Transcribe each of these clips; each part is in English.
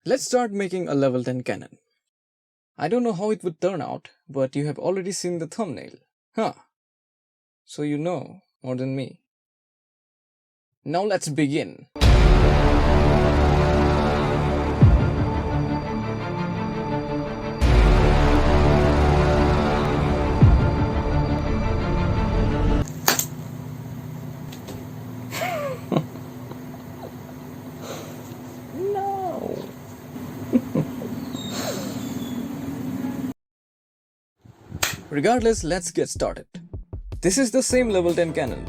Let's start making a level 10 cannon. I don't know how it would turn out, but you have already seen the thumbnail. Huh. So you know more than me. Now let's begin. No. Regardless, let's get started. This is the same level 10 cannon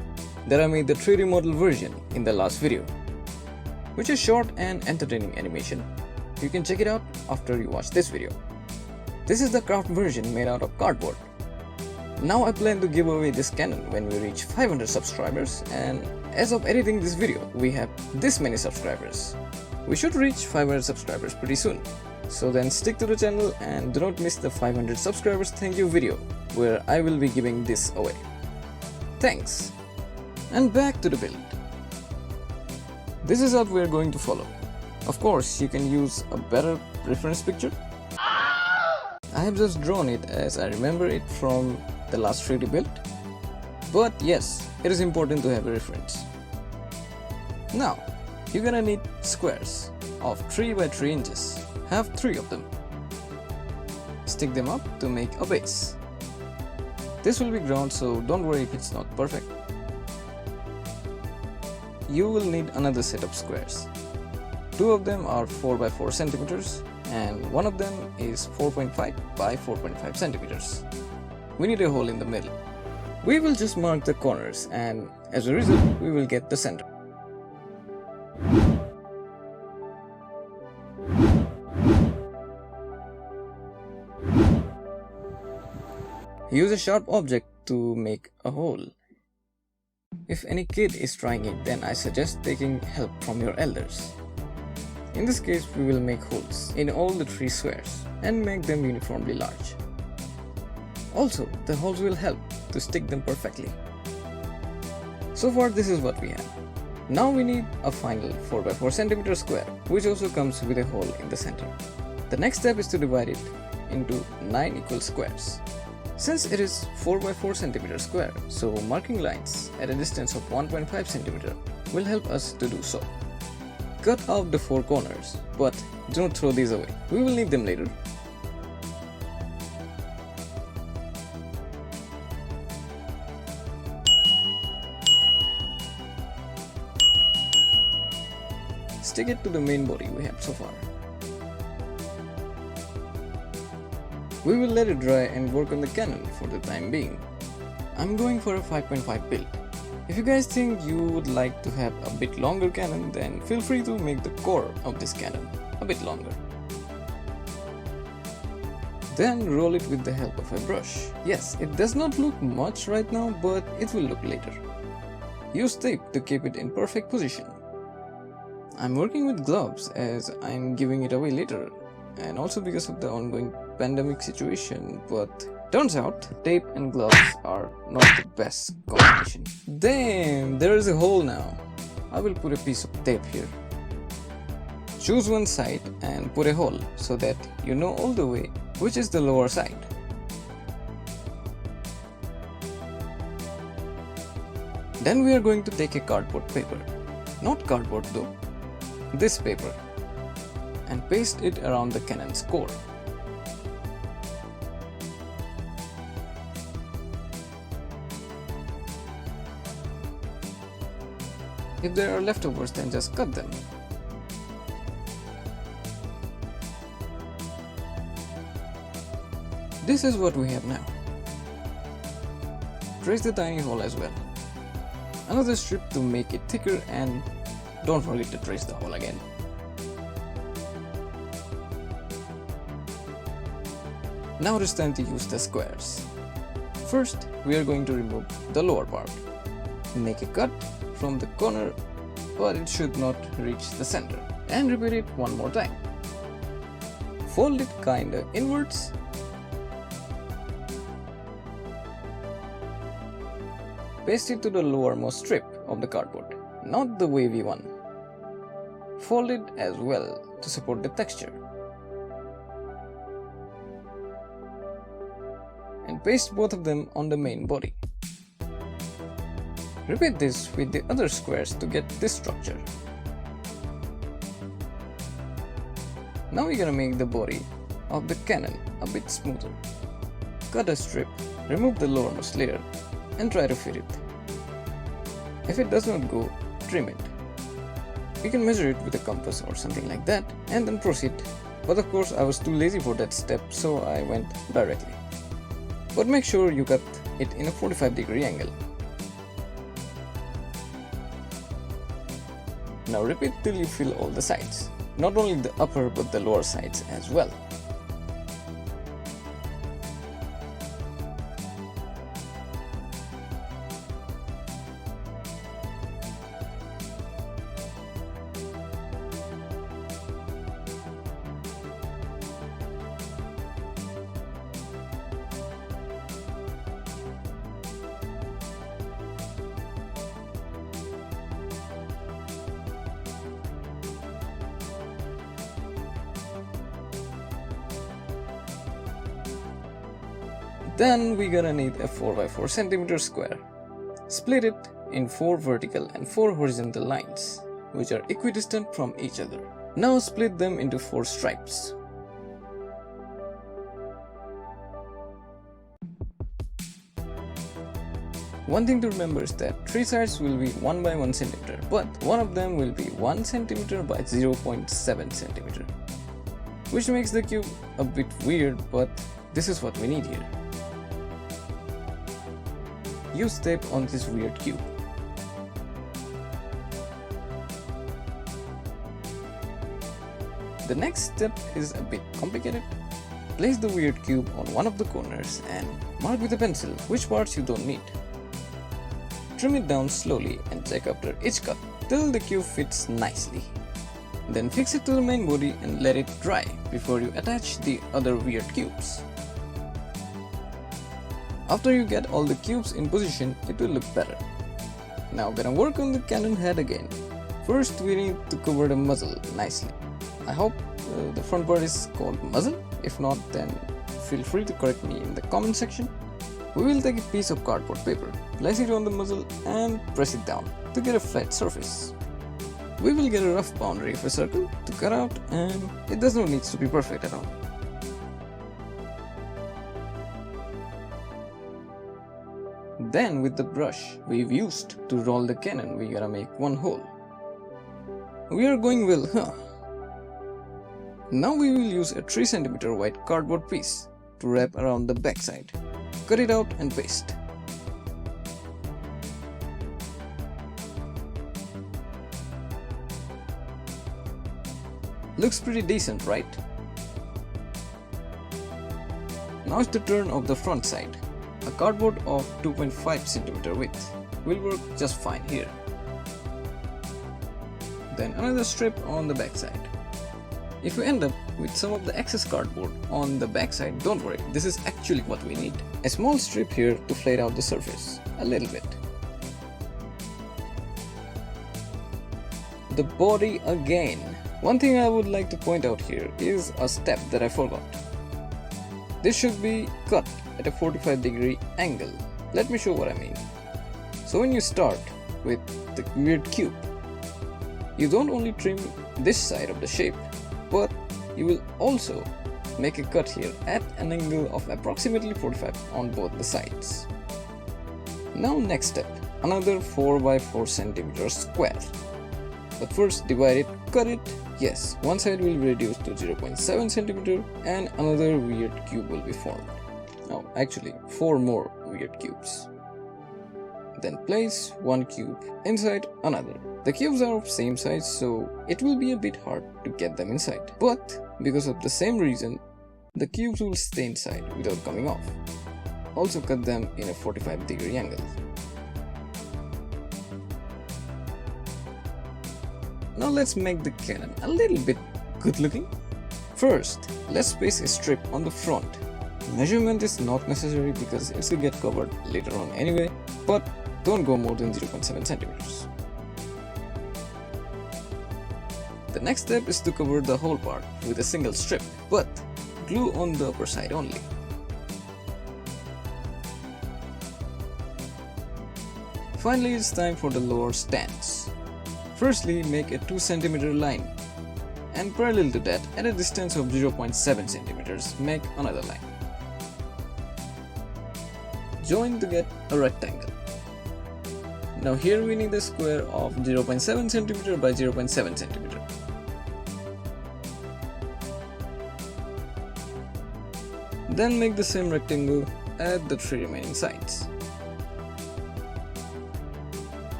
that I made the 3D model version in the last video, which is short and entertaining animation. You can check it out after you watch this video. This is the craft version made out of cardboard. Now I plan to give away this cannon when we reach 500 subscribers, and as of editing this video, we have this many subscribers. We should reach 500 subscribers pretty soon. So then stick to the channel and do not miss the 500 subscribers thank you video where I will be giving this away. Thanks! And back to the build. This is what we are going to follow. Of course, you can use a better reference picture. I have just drawn it as I remember it from the last 3D build. But yes, it is important to have a reference. Now, you're gonna need squares of 3 by 3 inches. Have 3 of them. Stick them up to make a base. This will be ground, so don't worry if it's not perfect. You will need another set of squares. 2 of them are 4 by 4 centimeters and one of them is 4.5 by 4.5 centimeters. We need a hole in the middle. We will just mark the corners and as a result we will get the center. Use a sharp object to make a hole. If any kid is trying it, then I suggest taking help from your elders. In this case, we will make holes in all the 3 squares and make them uniformly large. Also, the holes will help to stick them perfectly. So far, this is what we have. Now we need a final 4 by 4 centimeter square, which also comes with a hole in the center. The next step is to divide it into 9 equal squares. Since it is 4 by 4 centimeter square, so marking lines at a distance of 1.5 centimeter will help us to do so. Cut out the 4 corners, but don't throw these away. We will need them later. Stick it to the main body we have so far. We will let it dry and work on the cannon for the time being. I'm going for a 5.5 build. If you guys think you would like to have a bit longer cannon, then feel free to make the core of this cannon a bit longer. Then roll it with the help of a brush. Yes, it does not look much right now, but it will look later. Use tape to keep it in perfect position. I'm working with gloves as I'm giving it away later, and also because of the ongoing pandemic situation, but turns out tape and gloves are not the best combination. Damn, there is a hole now. I will put a piece of tape here. Choose one side and put a hole so that you know all the way which is the lower side. Then we are going to take a cardboard paper, not cardboard though, this paper, and paste it around the cannon's core. If there are leftovers, then just cut them. This is what we have now. Trace the tiny hole as well. Another strip to make it thicker, and don't forget to trace the hole again. Now it is time to use the squares. First, we are going to remove the lower part. Make a cut from the corner, but it should not reach the center. And repeat it one more time. Fold it kinda inwards. Paste it to the lowermost strip of the cardboard, not the wavy one. fold it as well to support the texture. And paste both of them on the main body. Repeat this with the other squares to get this structure. Now we're gonna make the body of the cannon a bit smoother. Cut a strip, remove the lowermost layer and try to fit it. If it does not go, trim it. You can measure it with a compass or something like that and then proceed. But of course I was too lazy for that step, so I went directly. But make sure you cut it in a 45-degree angle. Now repeat till you fill all the sides, not only the upper but the lower sides as well. Then we're gonna need a 4x4 cm square. Split it in 4 vertical and 4 horizontal lines, which are equidistant from each other. Now split them into 4 stripes. One thing to remember is that 3 sides will be 1 by 1 cm, but one of them will be 1 cm by 0.7 cm, which makes the cube a bit weird, but this is what we need here. Use tape on this weird cube. The next step is a bit complicated. Place the weird cube on one of the corners and mark with a pencil which parts you don't need. Trim it down slowly and check after each cut till the cube fits nicely. Then fix it to the main body and let it dry before you attach the other weird cubes. After you get all the cubes in position, it will look better. Now gonna work on the cannon head again. First we need to cover the muzzle nicely. I hope the front part is called muzzle. If not, then feel free to correct me in the comment section. We will take a piece of cardboard paper, place it on the muzzle and press it down to get a flat surface. We will get a rough boundary of a circle to cut out, and it does not need to be perfect at all. Then with the brush we've used to roll the cannon, we gotta make one hole. We are going well, huh? Now we will use a 3 cm wide cardboard piece to wrap around the backside. Cut it out and paste. Looks pretty decent, right? Now it's the turn of the front side. A cardboard of 2.5 cm width will work just fine here. Then another strip on the back side. If you end up with some of the excess cardboard on the back side, don't worry, this is actually what we need. A small strip here to flat out the surface, a little bit. The body again. One thing I would like to point out here is a step that I forgot. This should be cut at a 45-degree angle. Let me show what I mean. So when you start with the weird cube, you don't only trim this side of the shape, but you will also make a cut here at an angle of approximately 45 on both the sides. Now next step, another 4 by 4 cm square. But first divide it, cut it. Yes, one side will reduce to 0.7 cm and another weird cube will be formed. Now actually 4 more weird cubes. Then place one cube inside another. The cubes are of same size, so it will be a bit hard to get them inside. But because of the same reason, the cubes will stay inside without coming off. Also cut them in a 45-degree angle. Now let's make the cannon a little bit good looking. First, let's place a strip on the front. Measurement is not necessary because it will get covered later on anyway, but don't go more than 0.7 centimeters. The next step is to cover the whole part with a single strip, but glue on the upper side only. Finally, it's time for the lower stance. Firstly, make a 2 cm line, and parallel to that, at a distance of 0.7 cm, make another line. Join to get a rectangle. Now here we need a square of 0.7 cm by 0.7 cm. Then make the same rectangle at the 3 remaining sides.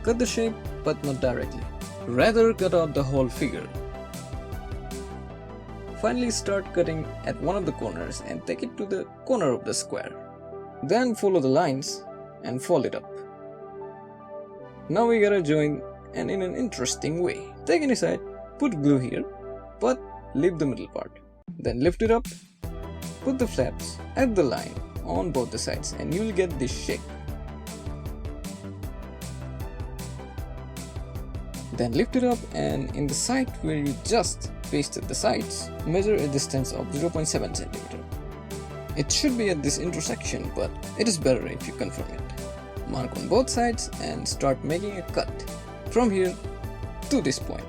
Cut the shape, but not directly. Rather, cut out the whole figure. Finally, start cutting at one of the corners and take it to the corner of the square. Then follow the lines and fold it up. Now we gotta join, and in an interesting way. Take any side, put glue here, but leave the middle part. Then lift it up, put the flaps at the line on both the sides, and you will get this shape. Then lift it up, and in the side where you just pasted the sides, measure a distance of 0.7 cm. It should be at this intersection, but it is better if you confirm it. Mark on both sides and start making a cut from here to this point,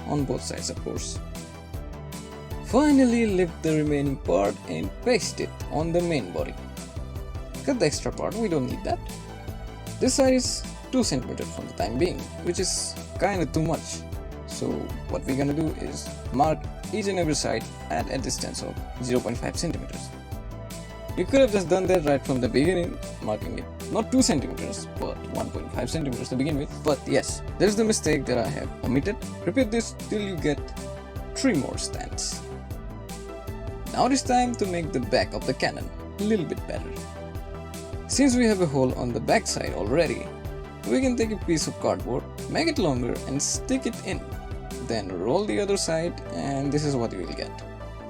on both sides of course. Finally, lift the remaining part and paste it on the main body. Cut the extra part, we don't need that. This side is 2 cm for the time being, which is kinda too much. So what we're gonna do is mark each and every side at a distance of 0.5 cm. You could have just done that right from the beginning, marking it not 2 cm but 1.5 cm to begin with. But yes, there's the mistake that I have omitted. Repeat this till you get 3 more stands. Now it is time to make the back of the cannon a little bit better. Since we have a hole on the back side already, we can take a piece of cardboard, make it longer and stick it in. Then roll the other side, and this is what you will get.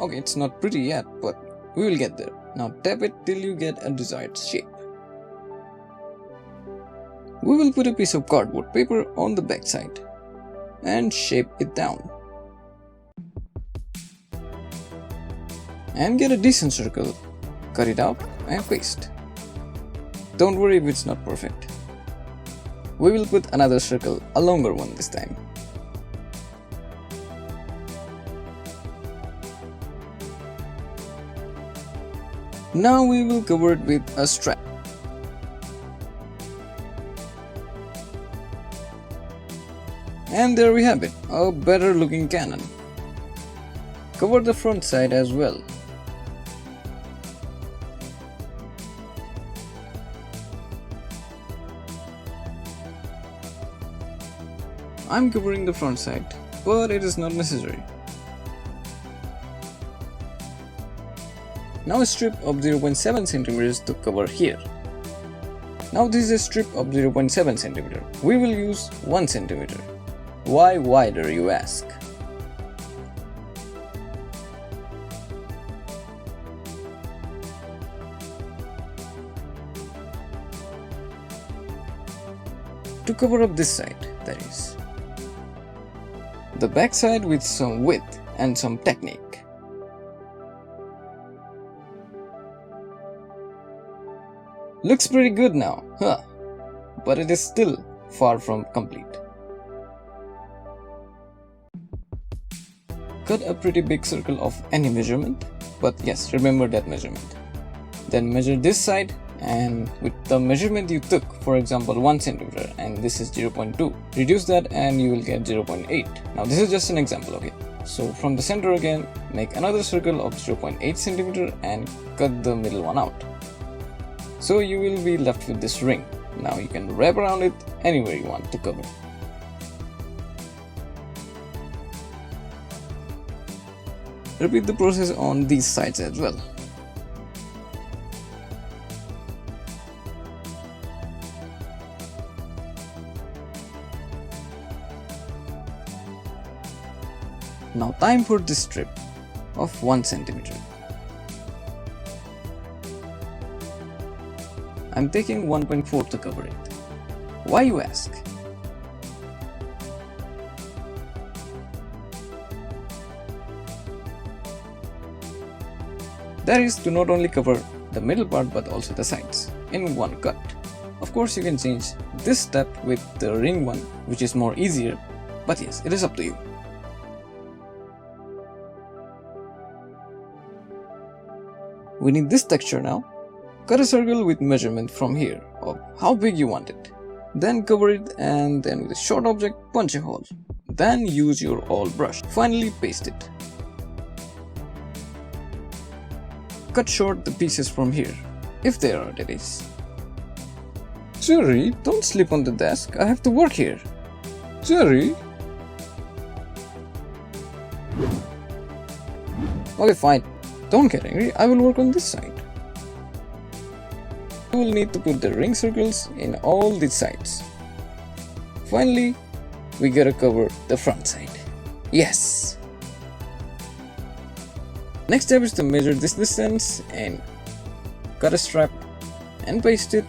Okay, it's not pretty yet, but we will get there. Now tap it till you get a desired shape. We will put a piece of cardboard paper on the back side and shape it down. And get a decent circle, cut it out and paste. Don't worry if it's not perfect. We will put another circle, a longer one this time. Now we will cover it with a strap. And there we have it, a better looking cannon. Cover the front side as well. I'm covering the front side, but it is not necessary. Now a strip of 0.7 cm to cover here. Now this is a strip of 0.7 cm. We will use 1 cm. Why wider, you ask? To cover up this side, that is. The back side with some width and some technique. Looks pretty good now, huh? But it is still far from complete. Cut a pretty big circle of any measurement, but yes, remember that measurement. Then measure this side, and with the measurement you took, for example 1 cm, and this is 0.2, reduce that and you will get 0.8. Now this is just an example, okay? So from the center again, make another circle of 0.8 cm and cut the middle one out. So you will be left with this ring. Now you can wrap around it anywhere you want to cover. Repeat the process on these sides as well. Now time for this strip of 1 cm. I'm taking 1.4 to cover it. Why, you ask? That is to not only cover the middle part but also the sides in one cut. Of course, you can change this step with the ring one, which is more easier, but yes, it is up to you. We need this texture now. Cut a circle with measurement from here of how big you want it. Then cover it, and then with a short object punch a hole. Then use your awl brush. Finally paste it. Cut short the pieces from here, if there are, that is. Jerry, don't sleep on the desk. I have to work here. Jerry? Okay, fine. Don't get angry. I will work on this side. You will need to put the ring circles in all these sides. Finally, we gotta cover the front side. Yes! Next step is to measure this distance and cut a strap and paste it.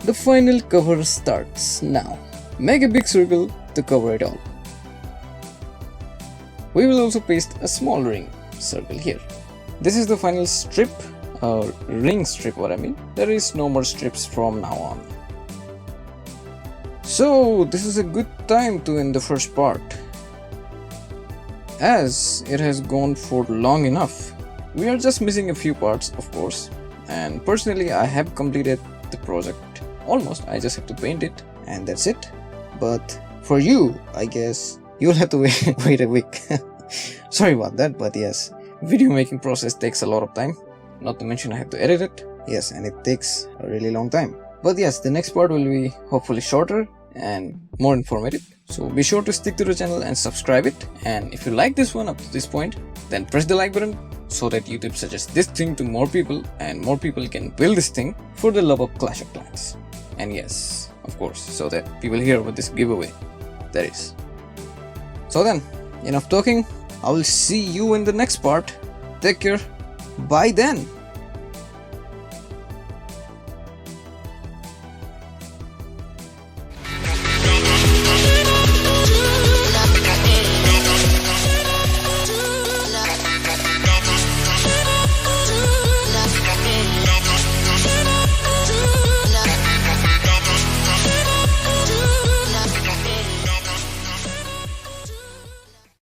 The final cover starts now. Make a big circle to cover it all. We will also paste a small ring circle here. This is the final strip, or ring strip what I mean. There is no more strips from now on. So this is a good time to end the first part, as it has gone for long enough. We are just missing a few parts, of course, and personally I have completed the project almost. I just have to paint it and that's it. But for you, I guess you'll have to wait a week. Sorry about that, but yes, video making process takes a lot of time, not to mention I have to edit it. Yes, and it takes a really long time. But yes, the next part will be hopefully shorter and more informative. So be sure to stick to the channel and subscribe it. And if you like this one up to this point, then press the like button so that YouTube suggests this thing to more people and more people can build this thing for the love of Clash of Clans. And yes, of course, so that people hear about this giveaway there is. So then, enough talking. I will see you in the next part. Take care. Bye then.